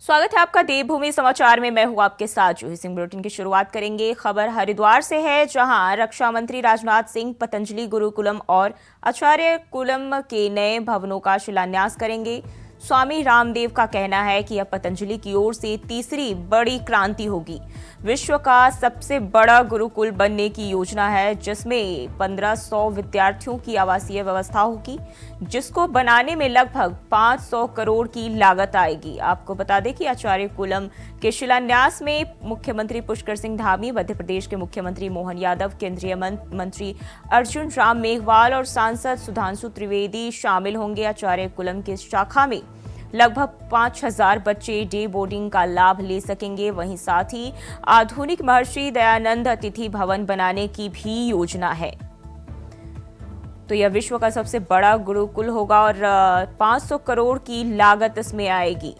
स्वागत है आपका देवभूमि समाचार में। मैं हूं आपके साथ जूही सिंह। बुलेटिन की शुरुआत करेंगे। खबर हरिद्वार से है, जहां रक्षा मंत्री राजनाथ सिंह पतंजलि गुरुकुलम और आचार्य कुलम के नए भवनों का शिलान्यास करेंगे। स्वामी रामदेव का कहना है कि यह पतंजलि की ओर से तीसरी बड़ी क्रांति होगी। विश्व का सबसे बड़ा गुरुकुल बनने की योजना है, जिसमें 1500 विद्यार्थियों की आवासीय व्यवस्था होगी, जिसको बनाने में लगभग 500 करोड़ की लागत आएगी। आपको बता दें कि आचार्य कुलम के शिलान्यास में मुख्यमंत्री पुष्कर सिंह धामी, मध्य प्रदेश के मुख्यमंत्री मोहन यादव, केंद्रीय मंत्री अर्जुन राम मेघवाल और सांसद सुधांशु त्रिवेदी शामिल होंगे। आचार्य कुलम की शाखा में लगभग 5000 बच्चे डे बोर्डिंग का लाभ ले सकेंगे। वहीं साथ ही आधुनिक महर्षि दयानंद अतिथि भवन बनाने की भी योजना है। तो यह विश्व का सबसे बड़ा गुरुकुल होगा और 500 करोड़ की लागत इसमें आएगी।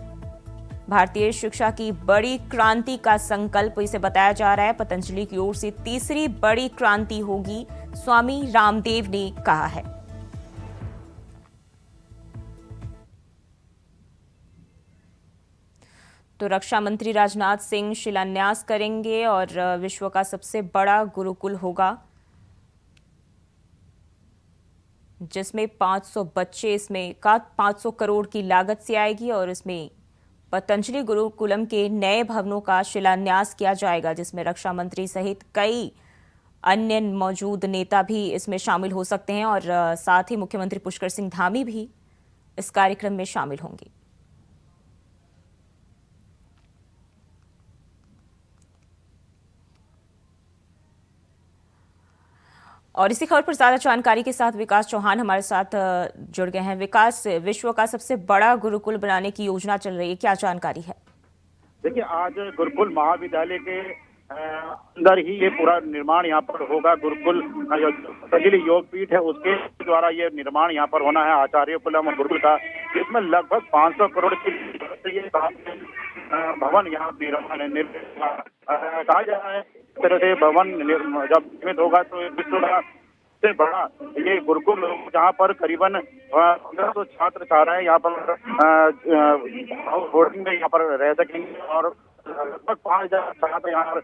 भारतीय शिक्षा की बड़ी क्रांति का संकल्प इसे बताया जा रहा है। पतंजलि की ओर से तीसरी बड़ी क्रांति होगी, स्वामी रामदेव ने कहा है। तो रक्षा मंत्री राजनाथ सिंह शिलान्यास करेंगे और विश्व का सबसे बड़ा गुरुकुल होगा, जिसमें 500 बच्चे इसमें का 500 करोड़ की लागत से आएगी और इसमें पतंजलि गुरुकुलम के नए भवनों का शिलान्यास किया जाएगा, जिसमें रक्षा मंत्री सहित कई अन्य मौजूद नेता भी इसमें शामिल हो सकते हैं और साथ ही मुख्यमंत्री पुष्कर सिंह धामी भी इस कार्यक्रम में शामिल होंगे। और इसी खबर पर ज्यादा जानकारी के साथ विकास चौहान हमारे साथ जुड़ गए हैं। विकास, विश्व का सबसे बड़ा गुरुकुल बनाने की योजना चल रही है, क्या जानकारी है? देखिए, आज गुरुकुल महाविद्यालय के अंदर ही ये पूरा निर्माण यहाँ पर होगा। गुरुकुल जो पतंजलि योग पीठ है, उसके द्वारा ये निर्माण यहाँ पर होना है आचार्य कुलम गुरुकुल का। इसमें लगभग 500 करोड़ की ये भवन यहाँ निर्माण कहा जा रहा है। इस तरह से भवन जब निर्मित होगा तो विश्व का सबसे बड़ा ये गुरुकुल, जहाँ पर करीबन 1500 छात्र छात्राएं यहाँ पर बोर्डिंग में यहाँ पर रह सकेंगे और लगभग 5000 छात्र यहाँ पर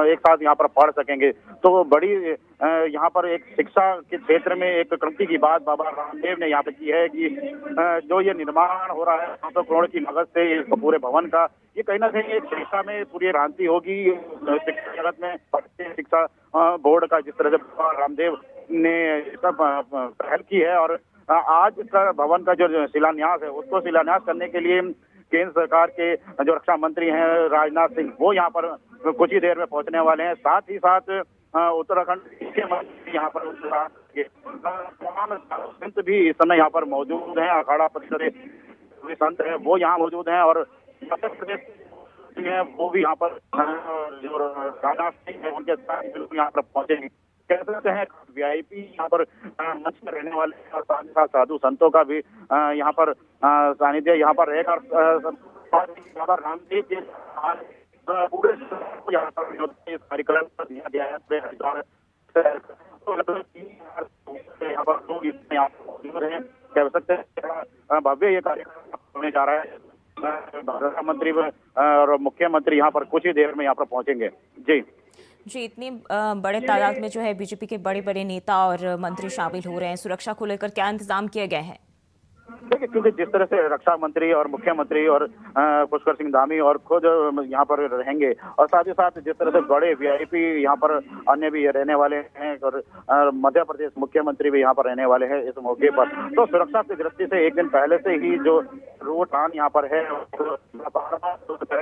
एक साथ यहाँ पर पढ़ सकेंगे। तो बड़ी यहाँ पर एक शिक्षा के क्षेत्र में एक क्रांति की बात बाबा रामदेव ने यहाँ पे की है कि जो ये निर्माण हो रहा है 500 करोड़ की लागत से इस पूरे भवन का, ये कहीं ना कहीं एक शिक्षा में पूरी क्रांति होगी। शिक्षा जगत में शिक्षा बोर्ड का जिस तरह से बाबा रामदेव ने सब पहल की है और आज का भवन का जो शिलान्यास है, उसको शिलान्यास करने के लिए केंद्र सरकार के जो रक्षा मंत्री हैं राजनाथ सिंह, वो यहाँ पर कुछ ही देर में पहुंचने वाले हैं। साथ ही साथ उत्तराखंड के मंत्री यहाँ पर संत भी इस समय यहाँ पर मौजूद हैं। अखाड़ा परिषद संत है वो यहाँ मौजूद हैं और मध्य प्रदेश वो भी यहाँ पर जो राजनाथ सिंह है उनके साथ बिल्कुल यहाँ पर पहुंचेंगे। कह सकते हैं वीआईपी यहाँ पर मंच में रहने वाले और साथ ही साथ साधु संतों का भी यहाँ पर सानिध्य यहाँ पर रहेगा। रामदेव के पूरे यहाँ पर इस कार्यक्रम पर दिया गया है। यहाँ पर लोग यहाँ मौजूद हैं। कह सकते हैं भव्य ये कार्यक्रम होने जा रहा है। प्रधानमंत्री और मुख्यमंत्री यहाँ पर कुछ ही देर में यहाँ पर पहुंचेंगे। जी, इतनी बड़े तादाद में जो है बीजेपी के बड़े बड़े नेता और मंत्री शामिल हो रहे हैं, सुरक्षा को लेकर क्या इंतजाम किए गए हैं? देखिए, क्योंकि जिस तरह से रक्षा मंत्री और मुख्यमंत्री और पुष्कर सिंह धामी और खुद यहाँ पर रहेंगे और साथ ही साथ जिस तरह से बड़े वीआईपी यहाँ पर अन्य भी रहने वाले हैं और मध्य प्रदेश मुख्यमंत्री भी यहाँ पर रहने वाले हैं इस मौके पर, तो सुरक्षा की दृष्टि से एक दिन पहले से ही जो रूट यहाँ पर है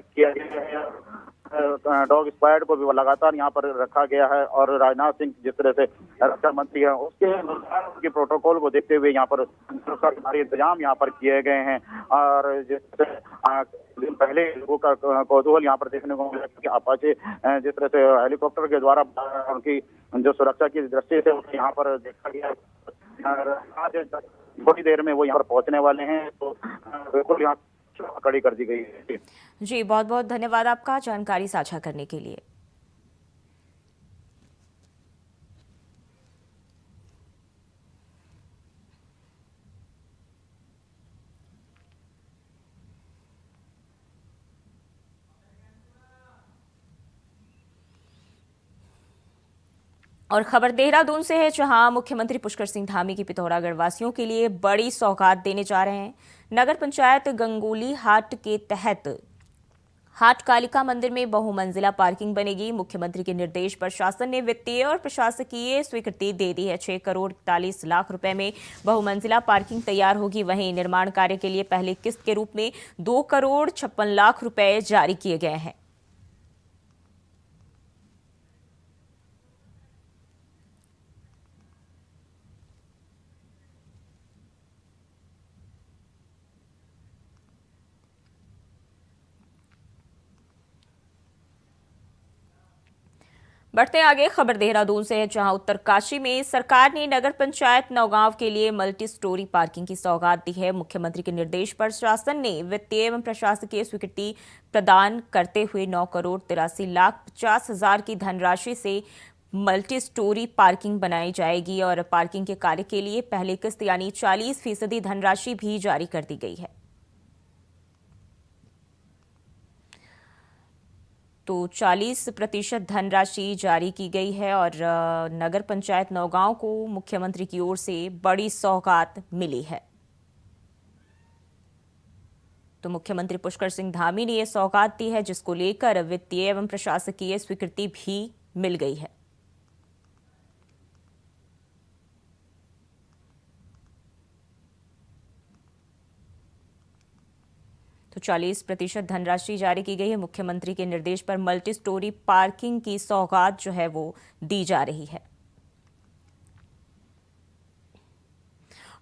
किया गया है। डॉग स्क्वाड को भी लगातार यहाँ पर रखा गया है और राजनाथ सिंह जिस तरह से रक्षा मंत्री हैं उसके अनुसार उनके प्रोटोकॉल को देखते हुए यहाँ पर सुरक्षा के सारे इंतजाम यहाँ पर किए गए हैं। और जिस दिन पहले लोगों का कौतूहल यहाँ पर देखने को मिला कि अपाचे जिस तरह से हेलीकॉप्टर के द्वारा उनकी जो सुरक्षा की दृष्टि से उन्हें यहाँ पर देखा गया। आज थोड़ी देर में वो यहाँ पर पहुंचने वाले हैं, तो बिल्कुल यहाँ कड़ी कर दी गई है। जी, बहुत बहुत धन्यवाद आपका जानकारी साझा करने के लिए। और खबर देहरादून से है, जहां मुख्यमंत्री पुष्कर सिंह धामी की पिथौरागढ़ वासियों के लिए बड़ी सौगात देने जा रहे हैं। नगर पंचायत गंगोली हाट के तहत हाट कालिका मंदिर में बहुमंजिला पार्किंग बनेगी। मुख्यमंत्री के निर्देश पर शासन ने वित्तीय और प्रशासकीय स्वीकृति दे दी है। 6 करोड़ 41 लाख रुपए में बहुमंजिला पार्किंग तैयार होगी। वहीं निर्माण कार्य के लिए पहली किस्त के रूप में 2 करोड़ 56 लाख रुपए जारी किए गए हैं। बढ़ते आगे, खबर देहरादून से है, जहां उत्तरकाशी में सरकार ने नगर पंचायत नौगांव के लिए मल्टी स्टोरी पार्किंग की सौगात दी है। मुख्यमंत्री के निर्देश पर शासन ने वित्तीय एवं प्रशासकीय स्वीकृति प्रदान करते हुए 9 करोड़ 83 लाख 50 हजार की धनराशि से मल्टी स्टोरी पार्किंग बनाई जाएगी और पार्किंग के कार्य के लिए पहली किस्त यानी 40% धनराशि भी जारी कर दी गई है। तो 40% धनराशि जारी की गई है और नगर पंचायत नौगांव को मुख्यमंत्री की ओर से बड़ी सौगात मिली है। तो मुख्यमंत्री पुष्कर सिंह धामी ने यह सौगात दी है, जिसको लेकर वित्तीय एवं प्रशासकीय स्वीकृति भी मिल गई है। तो 40% धनराशि जारी की गई है। मुख्यमंत्री के निर्देश पर मल्टी स्टोरी पार्किंग की सौगात जो है वो दी जा रही है।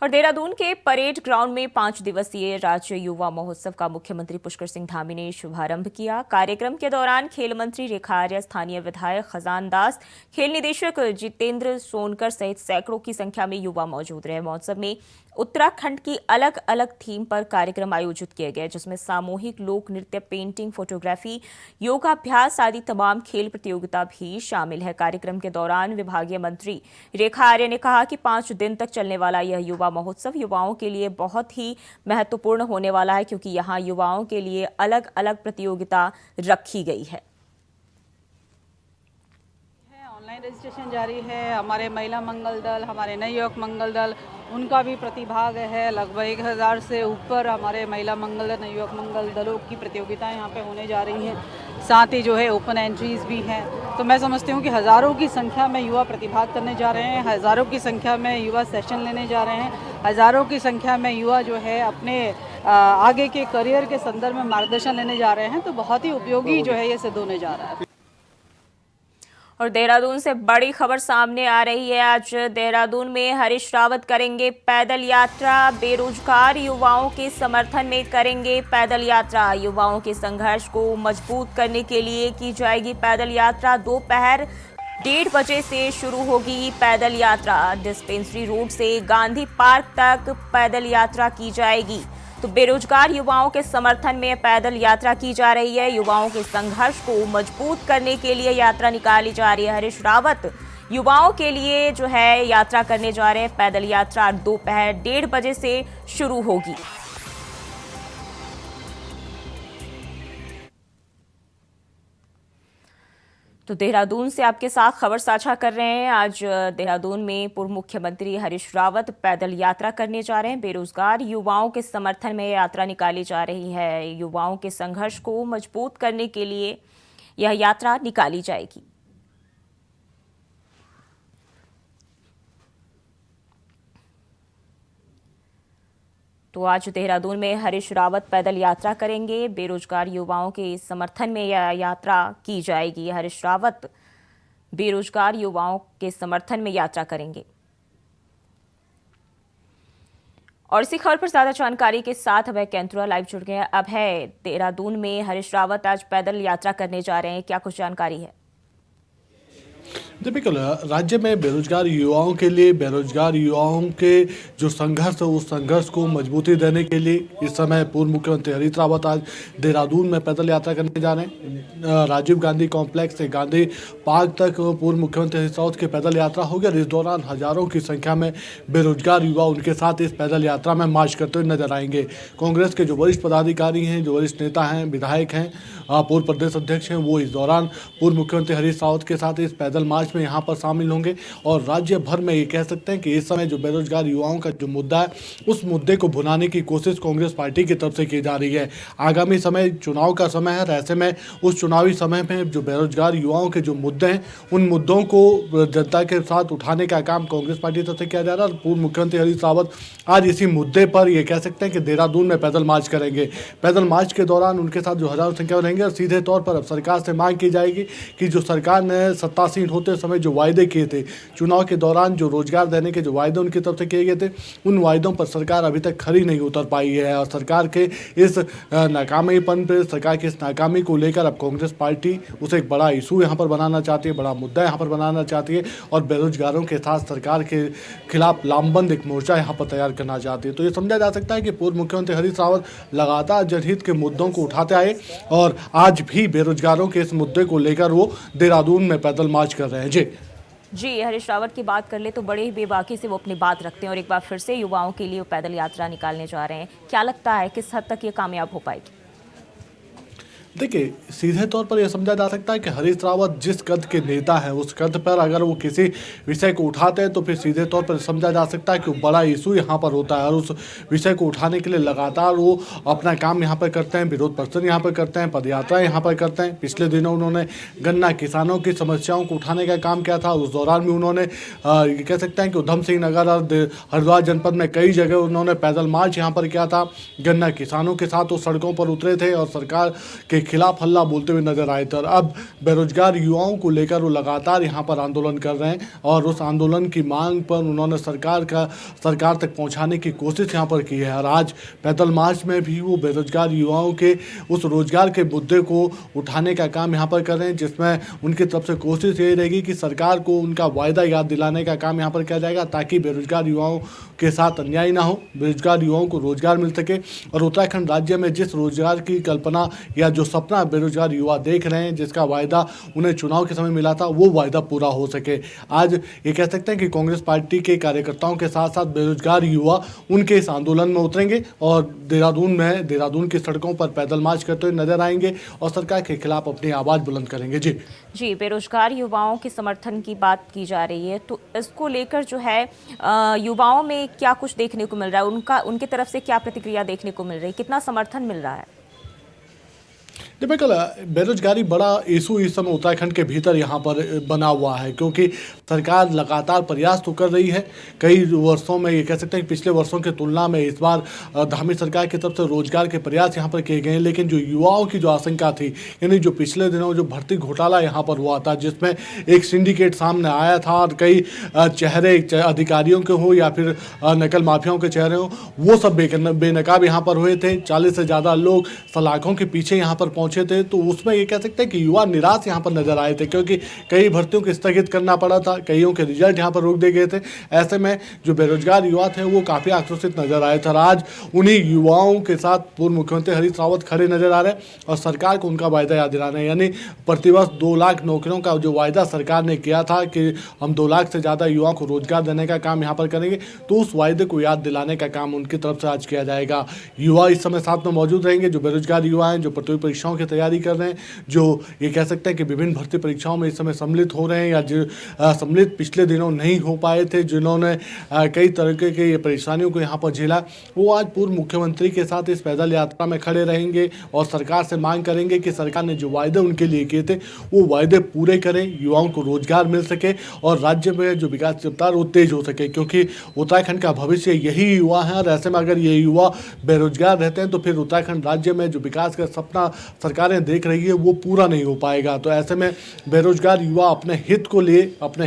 और देहरादून के परेड ग्राउंड में 5 दिवसीय राज्य युवा महोत्सव का मुख्यमंत्री पुष्कर सिंह धामी ने शुभारंभ किया। कार्यक्रम के दौरान खेल मंत्री रेखा आर्या, स्थानीय विधायक खजान दास, खेल निदेशक जितेंद्र सोनकर सहित सैकड़ों की संख्या में युवा मौजूद रहे। महोत्सव में उत्तराखंड की अलग अलग थीम पर कार्यक्रम आयोजित किए गए, जिसमें सामूहिक लोक नृत्य, पेंटिंग, फोटोग्राफी, योगाभ्यास आदि तमाम खेल प्रतियोगिता भी शामिल है। कार्यक्रम के दौरान विभागीय मंत्री रेखा आर्या ने कहा कि 5 दिन तक चलने वाला यह युवा महोत्सव युवाओं के लिए बहुत ही महत्वपूर्ण होने वाला है, क्योंकि यहाँ युवाओं के लिए अलग अलग प्रतियोगिता रखी गई है। ऑनलाइन रजिस्ट्रेशन जारी है। हमारे महिला मंगल दल, हमारे नवयुवक मंगल दल, उनका भी प्रतिभाग है। लगभग 1000 से ऊपर हमारे महिला मंगल दल, नवयुवक मंगल दलों की प्रतियोगिताएं यहाँ पे होने जा रही हैं। साथ ही जो है ओपन एंट्रीज भी हैं। तो मैं समझती हूँ कि हज़ारों की संख्या में युवा प्रतिभाग करने जा रहे हैं, हज़ारों की संख्या में युवा सेशन लेने जा रहे हैं, हज़ारों की संख्या में युवा जो है अपने आगे के करियर के संदर्भ में मार्गदर्शन लेने जा रहे हैं। तो बहुत ही उपयोगी जो है ये सिद्ध होने जा रहा है। और देहरादून से बड़ी खबर सामने आ रही है। आज देहरादून में हरीश रावत करेंगे पैदल यात्रा। बेरोजगार युवाओं के समर्थन में करेंगे पैदल यात्रा। युवाओं के संघर्ष को मजबूत करने के लिए की जाएगी पैदल यात्रा। दोपहर 1:30 बजे से शुरू होगी पैदल यात्रा। डिस्पेंसरी रोड से गांधी पार्क तक पैदल यात्रा की जाएगी। तो बेरोजगार युवाओं के समर्थन में पैदल यात्रा की जा रही है। युवाओं के संघर्ष को मजबूत करने के लिए यात्रा निकाली जा रही है। हरीश रावत युवाओं के लिए जो है यात्रा करने जा रहे हैं। पैदल यात्रा दोपहर 1:30 बजे से शुरू होगी। तो देहरादून से आपके साथ खबर साझा कर रहे हैं। आज देहरादून में पूर्व मुख्यमंत्री हरीश रावत पैदल यात्रा करने जा रहे हैं। बेरोजगार युवाओं के समर्थन में यात्रा निकाली जा रही है। युवाओं के संघर्ष को मजबूत करने के लिए यह यात्रा निकाली जाएगी। तो आज देहरादून में हरीश रावत पैदल यात्रा करेंगे। बेरोजगार युवाओं के समर्थन में यह यात्रा की जाएगी। हरीश रावत बेरोजगार युवाओं के समर्थन में यात्रा करेंगे। और इसी खबर पर ज्यादा जानकारी के साथ अभय कैंतुरा लाइव जुड़ गए हैं। अब है देहरादून में हरीश रावत आज पैदल यात्रा करने जा रहे हैं, क्या कुछ जानकारी है? जी बिल्कुल, राज्य में बेरोजगार युवाओं के लिए, बेरोजगार युवाओं के जो संघर्ष है उस संघर्ष को मजबूती देने के लिए इस समय पूर्व मुख्यमंत्री हरीश रावत आज देहरादून में पैदल यात्रा करने जा रहे हैं। राजीव गांधी कॉम्प्लेक्स से गांधी पार्क तक पूर्व मुख्यमंत्री हरीश रावत की पैदल यात्रा होगी और इस दौरान हजारों की संख्या में बेरोजगार युवा उनके साथ इस पैदल यात्रा में मार्च करते हुए नजर आएंगे। कांग्रेस के जो वरिष्ठ पदाधिकारी हैं, जो वरिष्ठ नेता हैं, विधायक हैं, पूर्व प्रदेश अध्यक्ष हैं, वो इस दौरान पूर्व मुख्यमंत्री हरीश रावत के साथ इस पैदल मार्च मार्च में यहाँ पर शामिल होंगे और राज्य भर में ये कह सकते हैं कि इस समय जो बेरोजगार युवाओं का जो मुद्दा है उस मुद्दे को भुनाने की कोशिश कांग्रेस पार्टी की तरफ से की जा रही है। आगामी समय चुनाव का समय है, ऐसे में उस चुनावी समय में जो बेरोजगार युवाओं के जो मुद्दे हैं उन मुद्दों को जनता के साथ उठाने का काम कांग्रेस पार्टी तरफ से किया जा रहा है। पूर्व मुख्यमंत्री हरीश रावत आज इसी मुद्दे पर ये कह सकते हैं कि देहरादून में पैदल मार्च करेंगे। पैदल मार्च के दौरान उनके साथ जो हजारों संख्या में रहेंगे और सीधे तौर पर अब सरकार से मांग की जाएगी कि जो सरकार ने सत्तासीन होते समय जो वायदे किए थे, चुनाव के दौरान जो रोजगार देने के जो वायदे उनकी तरफ से किए गए थे, उन वायदों पर सरकार अभी तक खरी नहीं उतर पाई है। और सरकार के इस नाकामीपन पर, सरकार की इस नाकामी को लेकर अब कांग्रेस पार्टी उसे एक बड़ा इशू यहाँ पर बनाना चाहती है, बड़ा मुद्दा यहाँ पर बनाना चाहती है और बेरोजगारों के साथ सरकार के खिलाफ लामबंद एक मोर्चा यहाँ पर तैयार करना चाहती है। तो ये समझा जा सकता है कि पूर्व मुख्यमंत्री हरीश रावत लगातार जनहित के मुद्दों को उठाते आए और आज भी बेरोजगारों के इस मुद्दे को लेकर वो देहरादून में पैदल मार्च कर रहे हैं। जी, हरीश रावत की बात कर ले तो बड़े ही बेबाकी से वो अपनी बात रखते हैं और एक बार फिर से युवाओं के लिए वो पैदल यात्रा निकालने जा रहे हैं। क्या लगता है किस हद तक ये कामयाब हो पाएगी? देखिए, सीधे तौर पर यह समझा जा सकता है कि हरीश रावत जिस कद के नेता है उस कद पर अगर वो किसी विषय को उठाते हैं तो फिर सीधे तौर पर समझा जा सकता है कि वो बड़ा इशू यहाँ पर होता है और उस विषय को उठाने के लिए लगातार वो अपना काम यहाँ पर करते हैं, विरोध प्रदर्शन यहाँ पर करते हैं, पदयात्रा यहाँ पर करते हैं। पिछले दिनों उन्होंने गन्ना किसानों की समस्याओं को उठाने का काम किया था। उस दौरान भी उन्होंने ये कह सकते हैं कि उधम सिंह नगर और हरिद्वार जनपद में कई जगह उन्होंने पैदल मार्च यहाँ पर किया था। गन्ना किसानों के साथ वो सड़कों पर उतरे थे और सरकार के खिलाफ हल्ला बोलते हुए नजर आए थे। अब बेरोजगार युवाओं को लेकर वो लगातार यहाँ पर आंदोलन कर रहे हैं और उस आंदोलन की मांग पर उन्होंने सरकार तक पहुँचाने की कोशिश यहाँ पर की है। और आज पैदल मार्च में भी वो बेरोजगार युवाओं के उस रोजगार के मुद्दे को उठाने का काम यहाँ पर कर रहे हैं, जिसमें उनकी तरफ से कोशिश यही रहेगी कि सरकार को उनका वायदा याद दिलाने का काम यहाँ पर किया जाएगा ताकि बेरोजगार युवाओं के साथ अन्याय ना हो, बेरोजगार युवाओं को रोजगार मिल सके। और उत्तराखंड राज्य में जिस रोजगार की कल्पना या जो सपना बेरोजगार युवा देख रहे हैं, जिसका वायदा उन्हें चुनाव के समय मिला था, वो वायदा पूरा हो सके। आज ये कह सकते हैं कि कांग्रेस पार्टी के कार्यकर्ताओं के साथ साथ बेरोजगार युवा उनके इस आंदोलन में उतरेंगे और देहरादून की सड़कों पर पैदल मार्च करते हुए नजर आएंगे और सरकार के खिलाफ अपनी आवाज बुलंद करेंगे। जी, बेरोजगार युवाओं के समर्थन की बात की जा रही है, तो इसको लेकर जो है युवाओं में क्या कुछ देखने को मिल रहा है, उनकी तरफ से क्या प्रतिक्रिया देखने को मिल रही है, कितना समर्थन मिल रहा है? बिल्कुल, बेरोजगारी बड़ा इशू इस समय उत्तराखंड के भीतर यहाँ पर बना हुआ है क्योंकि सरकार लगातार प्रयास तो कर रही है। कई वर्षों में ये कह सकते हैं कि पिछले वर्षों की तुलना में इस बार धामी सरकार की तरफ से रोजगार के प्रयास यहाँ पर किए गए हैं, लेकिन जो युवाओं की जो आशंका थी, यानी जो पिछले दिनों जो भर्ती घोटाला यहाँ पर हुआ था जिसमें एक सिंडिकेट सामने आया था और कई चेहरे अधिकारियों के हो या फिर नकल माफियाओं के चेहरे हो, वो सब बेनकाब यहाँ पर हुए थे। 40 से ज़्यादा लोग सलाखों के पीछे यहाँ पर पहुँचे थे। तो उसमें ये कह सकते हैं कि युवा निराश यहाँ पर नजर आए थे क्योंकि कई भर्तियों को स्थगित करना पड़ा था, कईयों के रिजल्ट यहाँ पर रोक दिए गए थे। ऐसे में जो बेरोजगार युवा थे वो काफी आक्रोशित नजर आए थे। आज उन्हीं युवाओं के साथ पूर्व मुख्यमंत्री हरीश रावत खड़े नजर आ रहे हैं और सरकार को उनका वायदा याद दिलाना है, यानी प्रतिवर्ष 2 लाख नौकरियों का जो वायदा सरकार ने किया था कि हम 2 लाख से ज्यादा युवाओं को रोजगार देने का काम यहाँ पर करेंगे, तो उस वायदे को याद दिलाने का काम उनकी तरफ से आज किया जाएगा। युवा इस समय साथ में मौजूद रहेंगे, जो बेरोजगार युवा हैं, जो प्रतियोगी परीक्षाओं की तैयारी कर रहे हैं, जो ये कह सकते हैं कि विभिन्न भर्ती परीक्षाओं में इस समय सम्मिलित हो रहे हैं या जो सम्मिलित पिछले दिनों नहीं हो पाए थे, जिन्होंने कई तरह के परेशानियों को यहाँ पर झेला, वो आज पूर्व मुख्यमंत्री के साथ इस पैदल यात्रा में खड़े रहेंगे और सरकार से मांग करेंगे कि सरकार ने जो वायदे उनके लिए किए थे वो वायदे पूरे करें, युवाओं को रोजगार मिल सके और राज्य में जो विकास रफ्तार वो तेज हो सके, क्योंकि उत्तराखंड का भविष्य यही युवा है। और ऐसे में अगर ये युवा बेरोजगार रहते हैं तो फिर उत्तराखंड राज्य में जो विकास का सपना सरकारें देख रही है वो पूरा नहीं हो पाएगा। तो ऐसे में बेरोजगार युवा अपने हित को लिए, अपने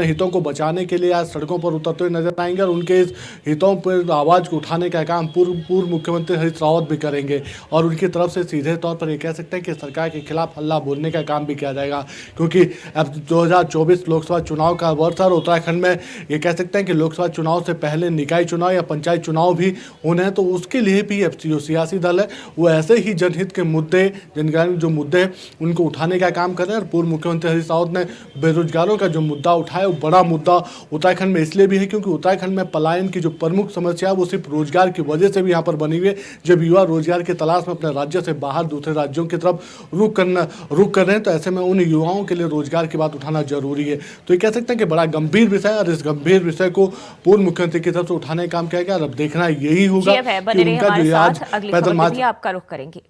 हितों को बचाने के लिए आज सड़कों पर उतरते हुए नजर आएंगे और उनके इस हितों पर आवाज को उठाने का काम पूर्व मुख्यमंत्री हरीश रावत भी करेंगे और उनकी तरफ से सीधे तौर पर ये कह सकते हैं कि सरकार के खिलाफ हल्ला बोलने का काम भी किया जाएगा, क्योंकि अब 2024 लोकसभा चुनाव का वर्ष और उत्तराखंड में ये कह सकते हैं कि लोकसभा चुनाव से पहले निकाय चुनाव या पंचायत चुनाव भी होने हैं। तो उसके लिए भी अब जो सियासी दल है वो ऐसे ऐसे ही जनहित के मुद्दे, जनगान जो मुद्दे हैं उनको उठाने का काम कर रहे हैं। और पूर्व मुख्यमंत्री हरीश रावत ने बेरोजगारों का जो मुद्दा उठाया वो बड़ा मुद्दा उत्तराखंड में इसलिए भी है क्योंकि उत्तराखंड में पलायन की जो प्रमुख समस्या है वो सिर्फ रोजगार की वजह से भी यहाँ पर बनी हुई है। जब युवा रोजगार की तलाश में अपने राज्य से बाहर दूसरे राज्यों की तरफ रुख कर रहे हैं, तो ऐसे में उन युवाओं के लिए रोजगार की बात उठाना जरूरी है। तो ये कह सकते हैं कि बड़ा गंभीर विषय है और इस गंभीर विषय को पूर्व मुख्यमंत्री की तरफ से उठाने का काम किया गया। अब देखना यही होगा कि उनका जो आज पैदल मार्च आपका रुख करेंगे।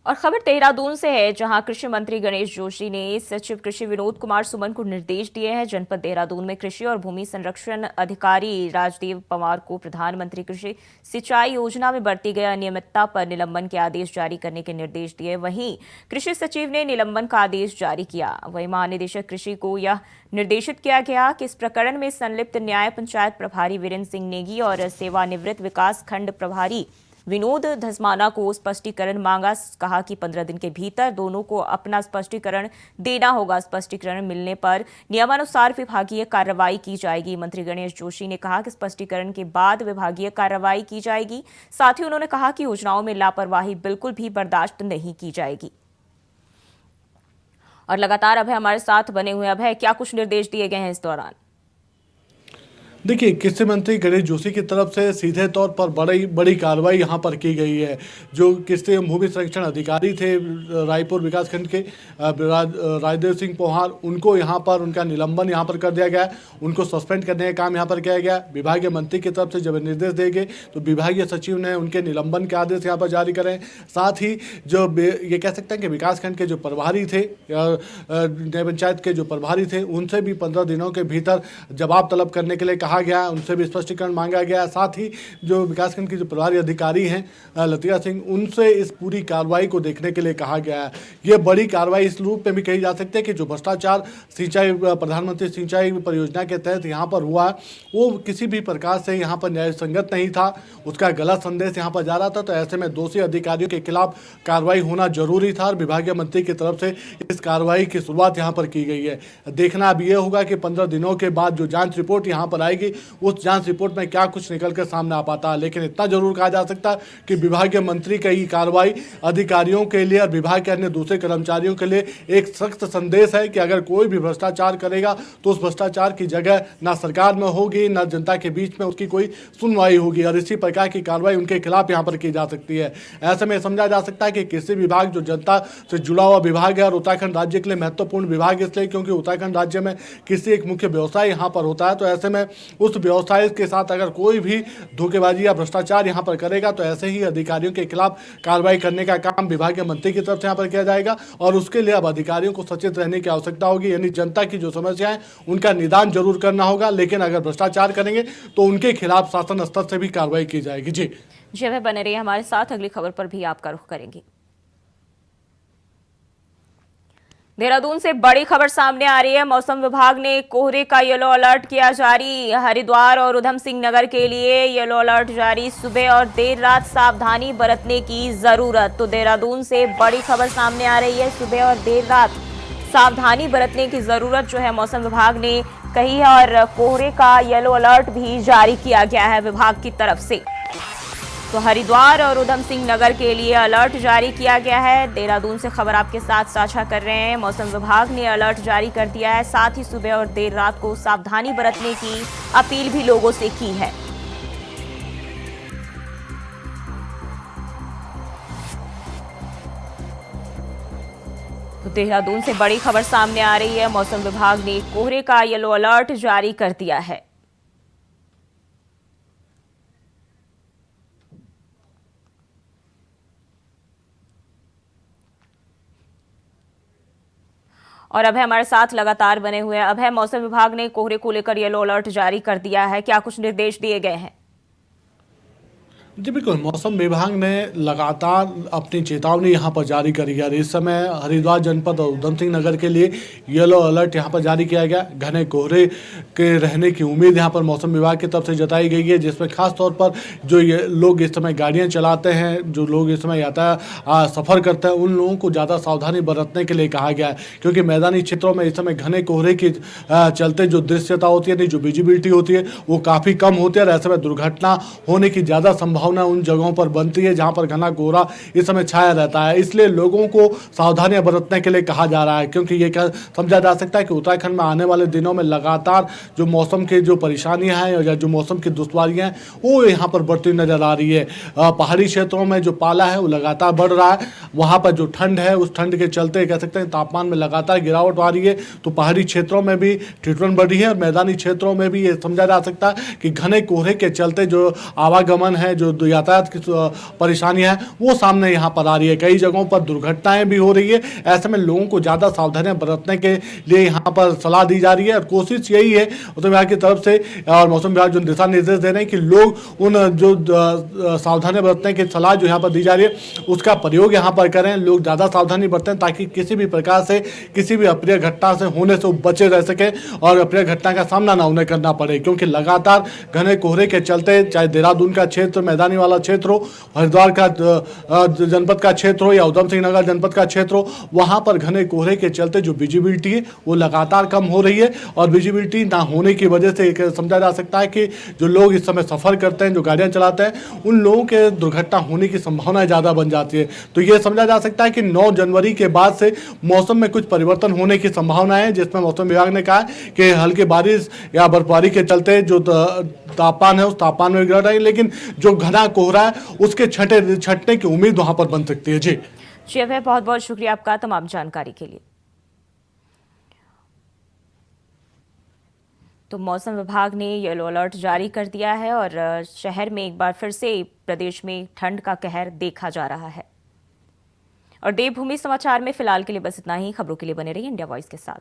और खबर देहरादून से है, जहां कृषि मंत्री गणेश जोशी ने सचिव कृषि विनोद कुमार सुमन को निर्देश दिए हैं। जनपद देहरादून में कृषि और भूमि संरक्षण अधिकारी राजदेव पवार को प्रधानमंत्री कृषि सिंचाई योजना में बरती गई अनियमितता पर निलंबन के आदेश जारी करने के निर्देश दिए। वहीं कृषि सचिव ने निलंबन का आदेश जारी किया। वहीं महानिदेशक कृषि को यह निर्देशित किया गया कि इस प्रकरण में संलिप्त न्याय पंचायत प्रभारी वीरेंद्र सिंह नेगी और सेवानिवृत्त विकास खंड प्रभारी विनोद धसमाना को स्पष्टीकरण मांगा। कहा कि 15 दिन के भीतर दोनों को अपना स्पष्टीकरण देना होगा। स्पष्टीकरण मिलने पर नियमानुसार विभागीय कार्रवाई की जाएगी। मंत्री गणेश जोशी ने कहा कि स्पष्टीकरण के बाद विभागीय कार्रवाई की जाएगी। साथ ही उन्होंने कहा कि योजनाओं में लापरवाही बिल्कुल भी बर्दाश्त नहीं की जाएगी। और लगातार अभय हमारे साथ बने हुए। अभय, क्या कुछ निर्देश दिए गए हैं इस दौरान? देखिए, कृषि मंत्री गणेश जोशी की तरफ से सीधे तौर पर बड़ी कार्रवाई यहाँ पर की गई है। जो कृषि एवं भूमि संरक्षण अधिकारी थे रायपुर विकासखंड के राजदेव सिंह पोहार, उनको यहाँ पर उनका निलंबन यहाँ पर कर दिया गया। उनको सस्पेंड करने का काम यहाँ पर किया गया। विभागीय मंत्री की तरफ से जब निर्देश दिए गए तो विभागीय सचिव ने उनके निलंबन के आदेश यहाँ पर जारी करें। साथ ही जो ये कह सकते हैं कि विकासखंड के जो प्रभारी थे, न्याय पंचायत के जो प्रभारी थे, उनसे भी 15 दिनों के भीतर जवाब तलब करने के लिए कहा गया। उनसे भी स्पष्टीकरण मांगा गया। साथ ही जो विकासखंड की जो प्रभारी अधिकारी हैं लतिया सिंह, उनसे इस पूरी कार्रवाई को देखने के लिए कहा गया है। ये बड़ी कार्रवाई इस रूप में भी कही जा सकती है कि जो भ्रष्टाचार सिंचाई प्रधानमंत्री सिंचाई परियोजना के तहत यहाँ पर हुआ वो किसी भी प्रकार से यहाँ पर न्याय संगत नहीं था। उसका गलत संदेश यहाँ पर जा रहा था। तो ऐसे में दोषी अधिकारियों के खिलाफ कार्रवाई होना जरूरी था और विभागीय मंत्री की तरफ से इस कार्रवाई की शुरुआत यहाँ पर की गई है। देखना अब ये होगा कि 15 दिनों के बाद जो जांच रिपोर्ट यहाँ पर आएगी उस जांच रिपोर्ट में क्या कुछ निकल कर सामने आ पाता है। लेकिन इतना जरूर कहा जा सकता है कि विभागीय मंत्री का ये कार्रवाई अधिकारियों के लिए और विभाग के अन्य दूसरे कर्मचारियों के लिए एक सख्त संदेश है कि अगर कोई भी भ्रष्टाचार करेगा तो उस भ्रष्टाचार की जगह ना सरकार में होगी ना जनता के बीच में उसकी कोई सुनवाई होगी और इसी प्रकार की कार्रवाई उनके खिलाफ यहाँ पर की जा सकती है। ऐसे में समझा जा सकता है कि कृषि विभाग जो जनता से जुड़ा हुआ विभाग है और उत्तराखंड राज्य के लिए महत्वपूर्ण विभाग इसलिए क्योंकि उत्तराखंड राज्य में कृषि एक मुख्य व्यवसाय यहाँ पर होता है। तो ऐसे में उस व्यवसाय के साथ अगर कोई भी धोखेबाजी या भ्रष्टाचार यहाँ पर करेगा तो ऐसे ही अधिकारियों के खिलाफ कार्रवाई करने का काम विभागीय मंत्री की तरफ से यहाँ पर किया जाएगा। और उसके लिए अब अधिकारियों को सचेत रहने की आवश्यकता होगी। यानी जनता की जो समस्या है उनका निदान जरूर करना होगा, लेकिन अगर भ्रष्टाचार करेंगे तो उनके खिलाफ शासन स्तर से भी कार्रवाई की जाएगी। जी वह बने रहिए हमारे साथ, अगली खबर पर भी आपका रुख करेंगे। देहरादून से बड़ी खबर सामने आ रही है। मौसम विभाग ने कोहरे का येलो अलर्ट किया जारी। हरिद्वार और उधम सिंह नगर के लिए येलो अलर्ट जारी। सुबह और देर रात सावधानी बरतने की जरूरत। तो देहरादून से बड़ी खबर सामने आ रही है। सुबह और देर रात सावधानी बरतने की जरूरत जो है मौसम विभाग ने कही है और कोहरे का येलो अलर्ट भी जारी किया गया है विभाग की तरफ से। तो हरिद्वार और उधम सिंह नगर के लिए अलर्ट जारी किया गया है। देहरादून से खबर आपके साथ साझा कर रहे हैं। मौसम विभाग ने अलर्ट जारी कर दिया है। साथ ही सुबह और देर रात को सावधानी बरतने की अपील भी लोगों से की है। तो देहरादून से बड़ी खबर सामने आ रही है। मौसम विभाग ने कोहरे का येलो अलर्ट जारी कर दिया है। और अभय हमारे साथ लगातार बने हुए हैं। अभय, मौसम विभाग ने कोहरे को लेकर येलो अलर्ट जारी कर दिया है, क्या कुछ निर्देश दिए गए हैं? जी बिल्कुल, मौसम विभाग ने लगातार अपनी चेतावनी यहाँ पर जारी करी है। इस समय हरिद्वार जनपद और उधम सिंह नगर के लिए येलो अलर्ट यहाँ पर जारी किया गया। घने कोहरे के रहने की उम्मीद यहाँ पर मौसम विभाग की तरफ से जताई गई है, जिसमें खास तौर पर जो ये लोग इस समय गाड़ियाँ चलाते हैं, जो लोग इस समय यातायात सफ़र करते हैं, उन लोगों को ज़्यादा सावधानी बरतने के लिए कहा गया है। क्योंकि मैदानी क्षेत्रों में इस समय घने कोहरे की चलते जो दृश्यता होती है, जो विजिबिलिटी होती है, वो काफ़ी कम होती है और ऐसे में दुर्घटना होने की ज़्यादा संभावना संभावना उन जगहों पर बनती है जहां पर घना कोहरा इस समय छाया रहता है। इसलिए लोगों को सावधानियां बरतने के लिए कहा जा रहा है, क्योंकि ये समझा जा सकता है कि उत्तराखंड में आने वाले दिनों में लगातार जो मौसम की जो परेशानियां हैं या जो मौसम की दुश्वारियां हैं वो यहाँ पर बढ़ती नजर आ रही है। पहाड़ी क्षेत्रों में जो पाला है वो लगातार बढ़ रहा है, वहाँ पर जो ठंड है उस ठंड के चलते कह सकते हैं तापमान में लगातार गिरावट आ रही है। तो पहाड़ी क्षेत्रों में भी ट्रीटमेंट बढ़ रही है और मैदानी क्षेत्रों में भी ये समझा जा सकता है कि घने कोहरे के चलते जो आवागमन है, जो यातायात की परेशानियां हैं वो सामने यहाँ पर आ रही है। कई जगहों पर दुर्घटनाएं भी हो रही है। ऐसे में लोगों को ज़्यादा सावधानियां बरतने के लिए यहाँ पर सलाह दी जा रही है और कोशिश यही है मौसम विभाग की तरफ से और मौसम विभाग जो दिशा निर्देश दे रहे हैं कि लोग उन जो सावधानी बरतने की सलाह जो यहाँ पर दी जा रही है उसका प्रयोग यहाँ पर करें। लोग ज़्यादा सावधानी बरतें ताकि किसी भी प्रकार से किसी भी अप्रिय घटना से होने से बचे रह सके और अप्रिय घटना का सामना ना उन्हें करना पड़े, क्योंकि लगातार घने कोहरे के चलते चाहे देहरादून का क्षेत्र, मैदानी वाला क्षेत्र हो, हरिद्वार का जनपद का क्षेत्र हो या उधम सिंह नगर जनपद का क्षेत्र हो, वहाँ पर घने कोहरे के चलते जो विजिबिलिटी है वो लगातार कम हो रही है और विजिबिलिटी ना होने की वजह से समझा जा सकता है कि जो लोग इस समय सफर करते हैं, जो गाड़ियां चलाते हैं, उन लोगों के दुर्घटना होने की संभावना ज़्यादा बन जाती है। तो ये समझा जा सकता है कि 9 जनवरी के बाद से मौसम में कुछ परिवर्तन होने की संभावना है, जिसमें मौसम विभाग ने कहा कि हल्की बारिश या बर्फबारी के चलते जो तापमान है उस तापमान में गिरावट आई, लेकिन जो घना कोहरा है उसके छटने की उम्मीद वहां पर बन सकती है। जी अभय, बहुत बहुत शुक्रिया आपका तमाम जानकारी के लिए। तो मौसम विभाग ने येलो अलर्ट जारी कर दिया है और शहर में एक बार फिर से प्रदेश में ठंड का कहर देखा जा रहा है। और देवभूमि समाचार में फिलहाल के लिए बस इतना ही। खबरों के लिए बने रहिए इंडिया वॉइस के साथ।